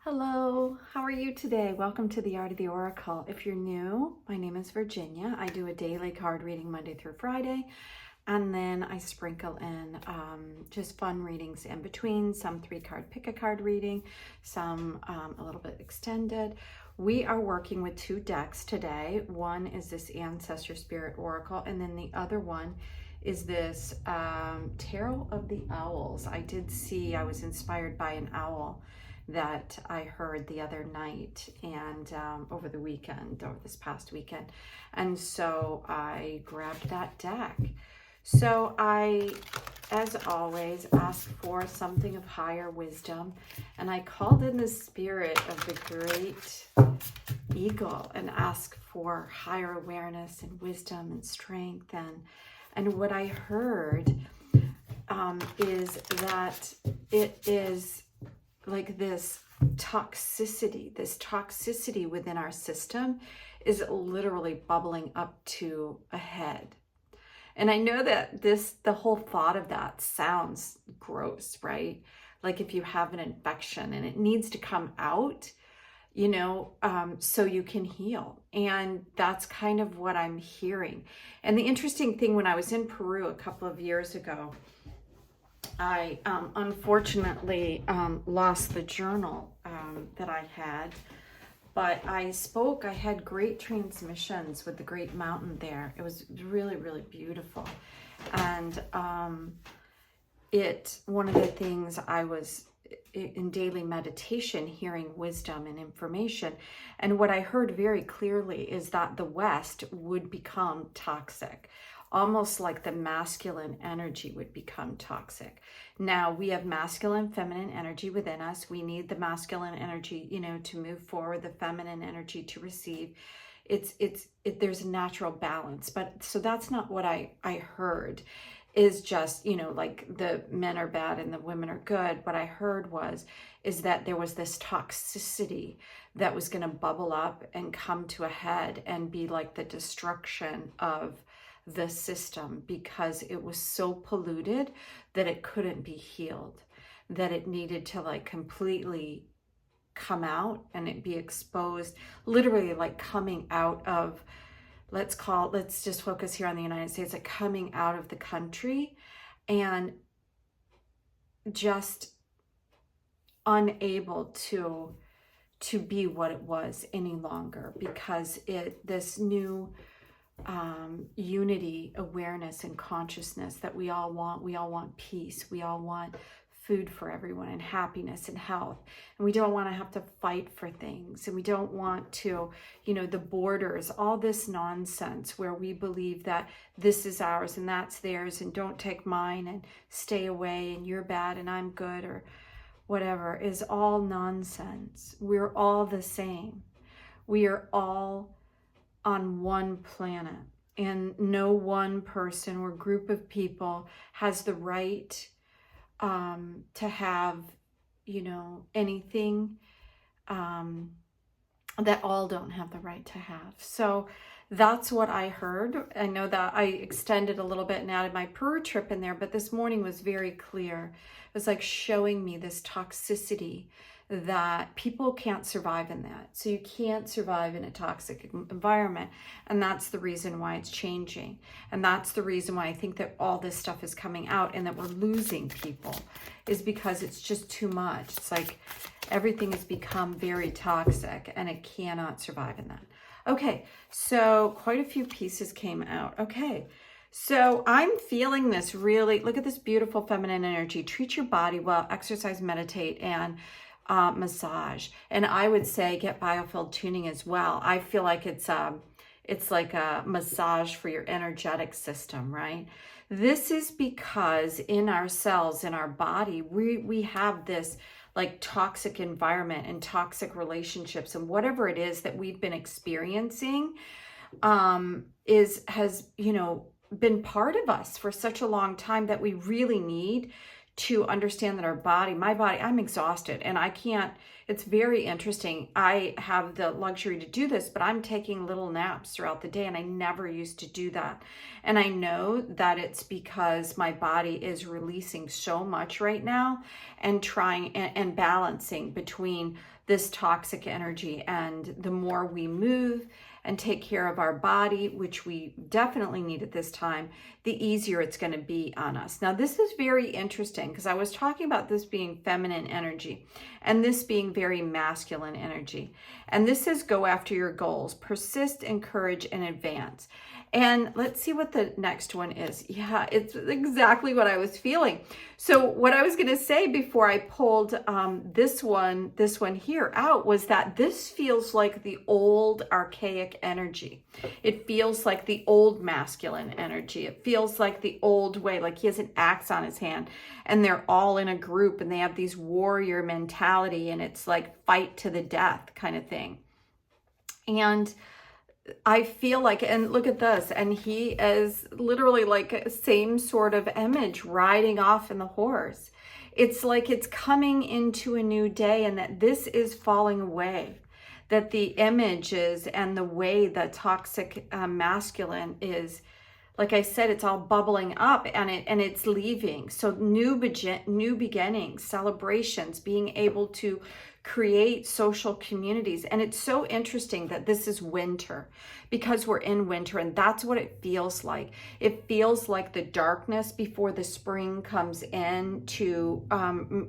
Hello, how are you today? Welcome to the Art of the Oracle. If you're new, my name is Virginia. I do a daily card reading Monday through Friday, and then I sprinkle in just fun readings in between, some 3-card pick a card reading, some a little bit extended. We are working with 2 decks today. One is this Ancestor Spirit Oracle, and then the other one is this Tarot of the Owls. I was inspired by an owl that I heard the other night and over this past weekend. And so I grabbed that deck. So I, as always, ask for something of higher wisdom. And I called in the spirit of the great eagle and asked for higher awareness and wisdom and strength. And what I heard is that it is like this toxicity within our system is literally bubbling up to a head. And I know that the whole thought of that sounds gross, right? Like if you have an infection and it needs to come out, so you can heal. And that's kind of what I'm hearing. And the interesting thing, when I was in Peru a couple of years ago, I unfortunately lost the journal that I had, but I had great transmissions with the great mountain there. It was really, really beautiful. And one of the things I was in daily meditation, hearing wisdom and information. And what I heard very clearly is that the West would become toxic. Almost like the masculine energy would become toxic. Now we have masculine, feminine energy within us. We need the masculine energy, to move forward, the feminine energy to receive. There's a natural balance. But so that's not what I heard, is just, like the men are bad and the women are good. What I heard is that there was this toxicity that was going to bubble up and come to a head and be like the destruction of the system, because it was so polluted that it couldn't be healed, that it needed to like completely come out and it be exposed, literally like coming out of, let's just focus here on the United States, like coming out of the country and just unable to be what it was any longer, because this new unity, awareness, and consciousness that we all want peace, we all want food for everyone, and happiness and health, and we don't want to have to fight for things, and we don't want to, the borders, all this nonsense where we believe that this is ours and that's theirs, and don't take mine and stay away, and you're bad and I'm good, or whatever, is all nonsense. We're all the same. We are all on one planet, and no one person or group of people has the right to have, anything that all don't have the right to have. So that's what I heard. I know that I extended a little bit and added my Peru trip in there, but this morning was very clear. It was like showing me this toxicity that people can't survive in that. So you can't survive in a toxic environment. And that's the reason why it's changing. And that's the reason why I think that all this stuff is coming out and that we're losing people, is because it's just too much. It's like everything has become very toxic and it cannot survive in that. Okay, so quite a few pieces came out. Okay, so I'm feeling this really, look at this beautiful feminine energy. Treat your body well, exercise, meditate, and massage. And I would say get biofield tuning as well. I feel like it's like a massage for your energetic system, right? This is because in our cells, in our body, we have this like toxic environment and toxic relationships, and whatever it is that we've been experiencing has been part of us for such a long time that we really need to understand that our body, my body, I'm exhausted and I can't, it's very interesting. I have the luxury to do this, but I'm taking little naps throughout the day and I never used to do that. And I know that it's because my body is releasing so much right now and trying and balancing between this toxic energy, and the more we move and take care of our body, which we definitely need at this time, the easier it's going to be on us. Now, this is very interesting because I was talking about this being feminine energy and this being very masculine energy. And this is go after your goals, persist, encourage, and advance. And let's see what the next one is. Yeah, it's exactly what I was feeling. So what I was going to say before I pulled this one here out was that this feels like the old archaic energy. It feels like the old masculine energy. It feels like the old way, like he has an axe on his hand and they're all in a group and they have these warrior mentality and it's like fight to the death kind of thing. And I feel like, and look at this, and he is literally like same sort of image riding off in the horse. It's like it's coming into a new day and that this is falling away, that the images and the way the toxic masculine is, like I said, it's all bubbling up and it's leaving. So new beginnings, celebrations, being able to create social communities. And it's so interesting that this is winter because we're in winter and that's what it feels like. It feels like the darkness before the spring comes in to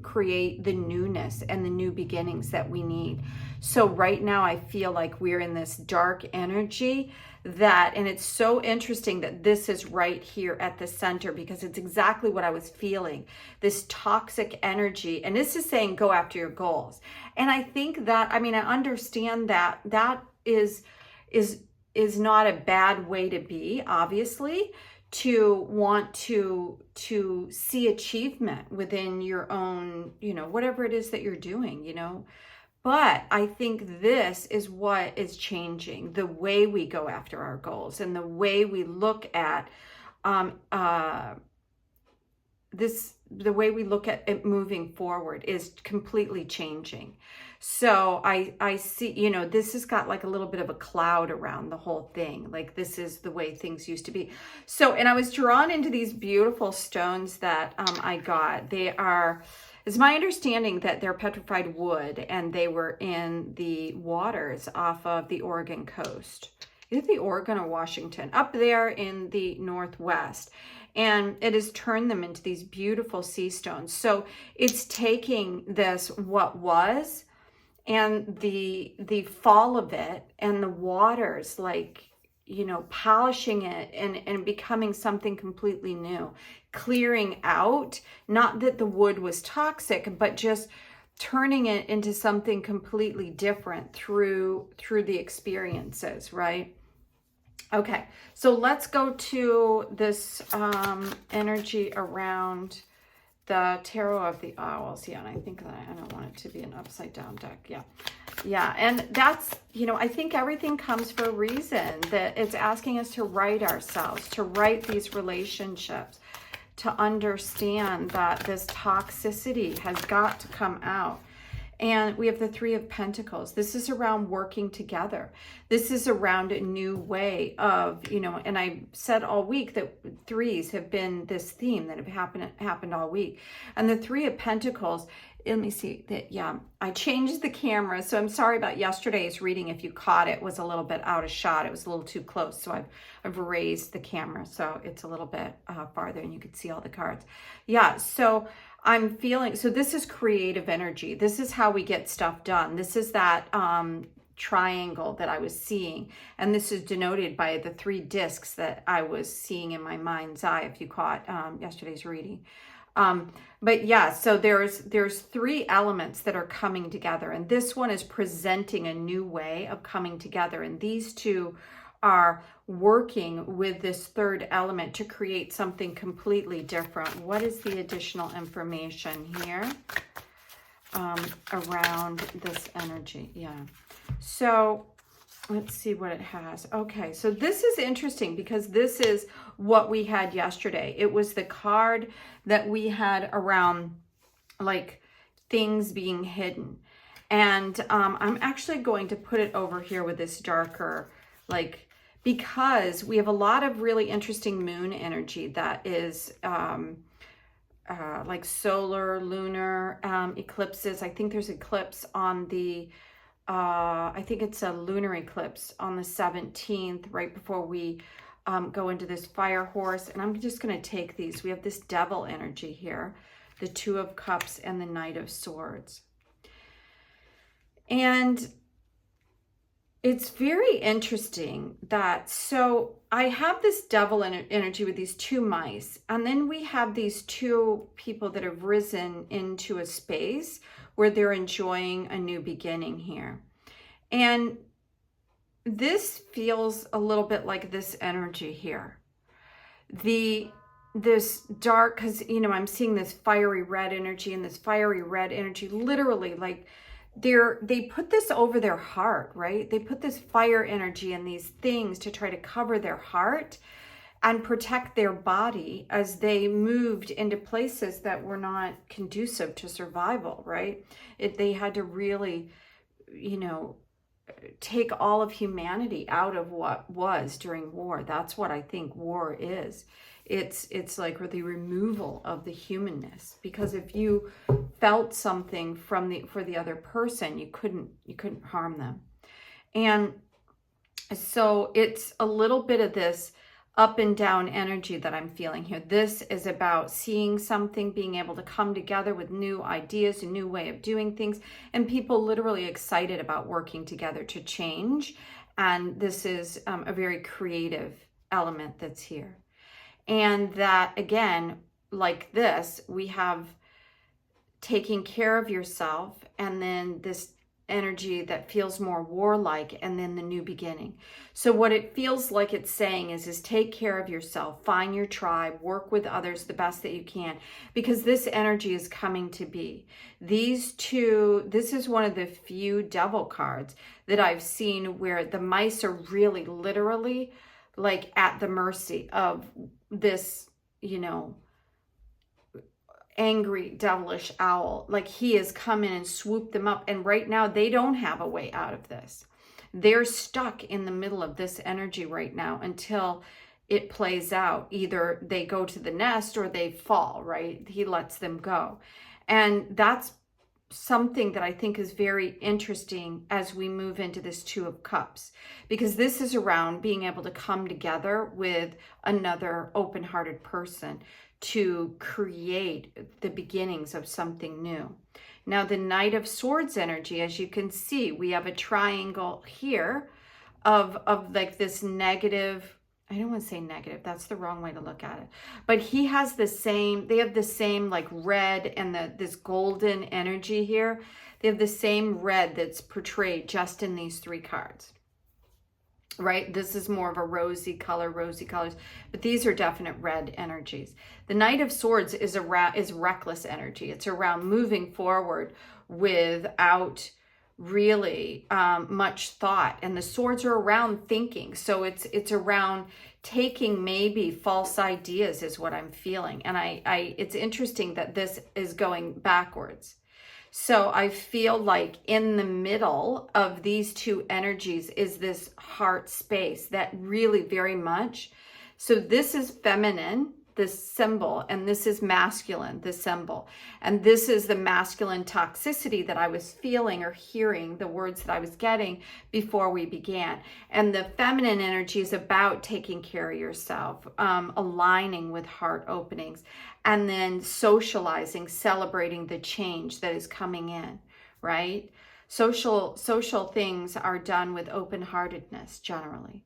create the newness and the new beginnings that we need. So right now I feel like we're in this dark energy and it's so interesting that this is right here at the center because it's exactly what I was feeling, this toxic energy. And this is saying go after your goals. And I think that, I mean, I understand that that is not a bad way to be, obviously, to want to see achievement within your own, whatever it is that you're doing, But I think this is what is changing, the way we go after our goals and the way we look at the way we look at it moving forward is completely changing. So I see, this has got like a little bit of a cloud around the whole thing. Like this is the way things used to be. So, and I was drawn into these beautiful stones that I got. It's my understanding that they're petrified wood and they were in the waters off of the Oregon coast. Either the Oregon or Washington, up there in the Northwest. And it has turned them into these beautiful sea stones. So it's taking this, what was, and the fall of it and the waters, like, polishing it and becoming something completely new, clearing out, not that the wood was toxic, but just turning it into something completely different through the experiences, right? Okay, so let's go to this energy around the Tarot of the Owls. Yeah, and I think that I don't want it to be an upside down deck. Yeah, and that's, I think everything comes for a reason, that it's asking us to right ourselves, to right these relationships, to understand that this toxicity has got to come out. And we have the Three of Pentacles. This is around working together. This is around a new way of, and I said all week that threes have been this theme that have happened all week. And the Three of Pentacles, let me see, I changed the camera. So I'm sorry about yesterday's reading. If you caught it, was a little bit out of shot. It was a little too close. So I've raised the camera so it's a little bit farther and you could see all the cards. Yeah, so I'm feeling, so this is creative energy. This is how we get stuff done. This is that triangle that I was seeing. And this is denoted by the 3 discs that I was seeing in my mind's eye, if you caught yesterday's reading. But yeah, so there's 3 elements that are coming together. And this one is presenting a new way of coming together. And these 2 are working with this 3rd element to create something completely different. What is the additional information here around this energy? Yeah. So Let's see what it has. Okay, so this is interesting because this is what we had yesterday. It was the card that we had around like things being hidden. And I'm actually going to put it over here with this darker, like, because we have a lot of really interesting moon energy that is like solar, lunar eclipses. I think there's eclipse on the I think it's a lunar eclipse on the 17th, right before we go into this fire horse. And I'm just going to take these. We have this devil energy here, the Two of Cups and the Knight of Swords. And it's very interesting that, so I have this devil energy with these two mice, and then we have these two people that have risen into a space where they're enjoying a new beginning here. And this feels a little bit like this energy here. This dark, because, you know, I'm seeing this fiery red energy, and this fiery red energy, literally, like, they put this over their heart, right? They put this fire energy and these things to try to cover their heart and protect their body as they moved into places that were not conducive to survival, right? They had to really, you know, take all of humanity out of what was during war. That's what I think war is. It's like the removal of the humanness, because if you felt something for the other person, you couldn't harm them. And so it's a little bit of this up and down energy that I'm feeling here. This is about seeing something, being able to come together with new ideas, a new way of doing things, and people literally excited about working together to change. And this is a very creative element that's here. And that, again, like this, we have taking care of yourself, and then this energy that feels more warlike, and then the new beginning. So what it feels like it's saying is take care of yourself, find your tribe, work with others the best that you can, because this energy is coming to be. These two, this is one of the few devil cards that I've seen where the mice are really literally like at the mercy of this, you know, angry devilish owl. Like he has come in and swooped them up, and right now they don't have a way out of this. They're stuck in the middle of this energy right now until it plays out. Either they go to the nest or they fall, right? He lets them go. And that's something that I think is very interesting as we move into this Two of Cups, because this is around being able to come together with another open-hearted person to create the beginnings of something new. Now, the Knight of Swords energy, as you can see, we have a triangle here of like this negative, I don't want to say negative, that's the wrong way to look at it. But he has the same, they have the same like red and this golden energy here. They have the same red that's portrayed just in these three cards, right? This is more of a rosy colors, but these are definite red energies. The Knight of Swords is reckless energy. It's around moving forward without really much thought, and the swords are around thinking. So it's around taking maybe false ideas is what I'm feeling. And it's interesting that this is going backwards. So I feel like in the middle of these two energies is this heart space that really very much, so this is feminine, this symbol, and this is masculine, this symbol. And this is the masculine toxicity that I was feeling or hearing, the words that I was getting before we began. And the feminine energy is about taking care of yourself, aligning with heart openings, and then socializing, celebrating the change that is coming in, right? Social things are done with open-heartedness generally.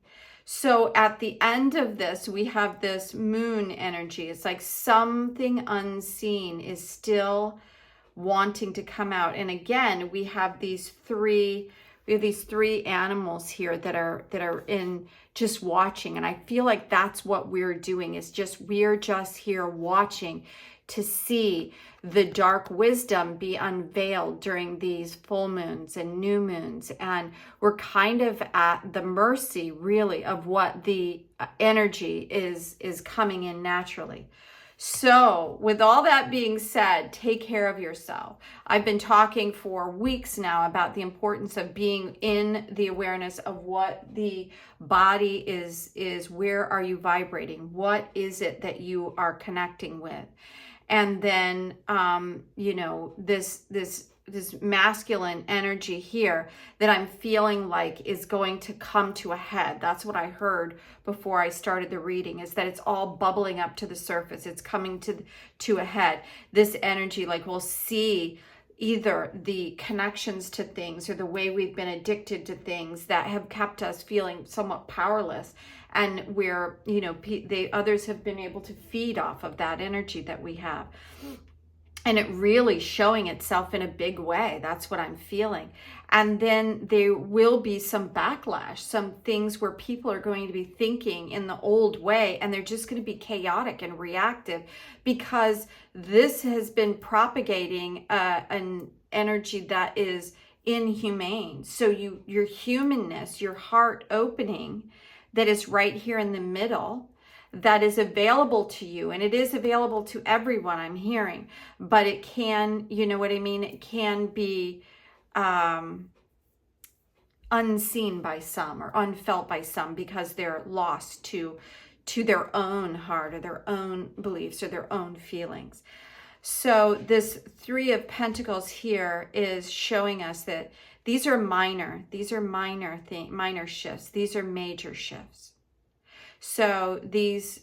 So at the end of this, we have this moon energy. It's like something unseen is still wanting to come out. And again, we have these three animals here that are in just watching. And I feel like that's what we're doing, is we're just here watching to see the dark wisdom be unveiled during these full moons and new moons. And we're kind of at the mercy, really, of what the energy is coming in naturally. So with all that being said, take care of yourself. I've been talking for weeks now about the importance of being in the awareness of what the body is where are you vibrating? What is it that you are connecting with? And then, you know, this masculine energy here that I'm feeling like is going to come to a head. That's what I heard before I started the reading, is that it's all bubbling up to the surface. It's coming to a head. This energy, like, we'll see either the connections to things or the way we've been addicted to things that have kept us feeling somewhat powerless, and where, you know, others have been able to feed off of that energy that we have. And it really showing itself in a big way. That's what I'm feeling. And then there will be some backlash, some things where people are going to be thinking in the old way, and they're just going to be chaotic and reactive, because this has been propagating an energy that is inhumane. So your humanness, your heart opening, that is right here in the middle, that is available to you, and it is available to everyone, I'm hearing, but it can, you know what I mean, it can be unseen by some or unfelt by some, because they're lost to their own heart or their own beliefs or their own feelings. So this Three of Pentacles here is showing us that these are minor shifts. These are major shifts. So these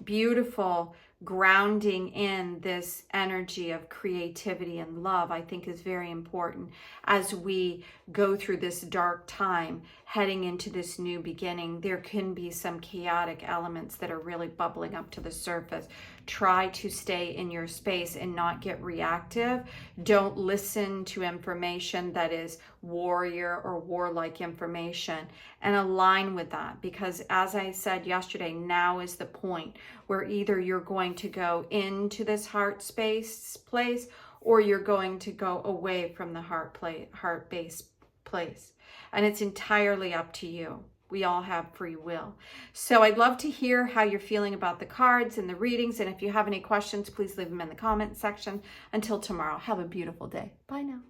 beautiful grounding in this energy of creativity and love, I think, is very important as we go through this dark time heading into this new beginning. There can be some chaotic elements that are really bubbling up to the surface. Try to stay in your space and not get reactive. Don't listen to information that is warrior or warlike information, and align with that, because as I said yesterday, now is the point where either you're going to go into this heart space place, or you're going to go away from the heart-based place. And it's entirely up to you. We all have free will. So I'd love to hear how you're feeling about the cards and the readings. And if you have any questions, please leave them in the comment section. Until tomorrow, have a beautiful day. Bye now.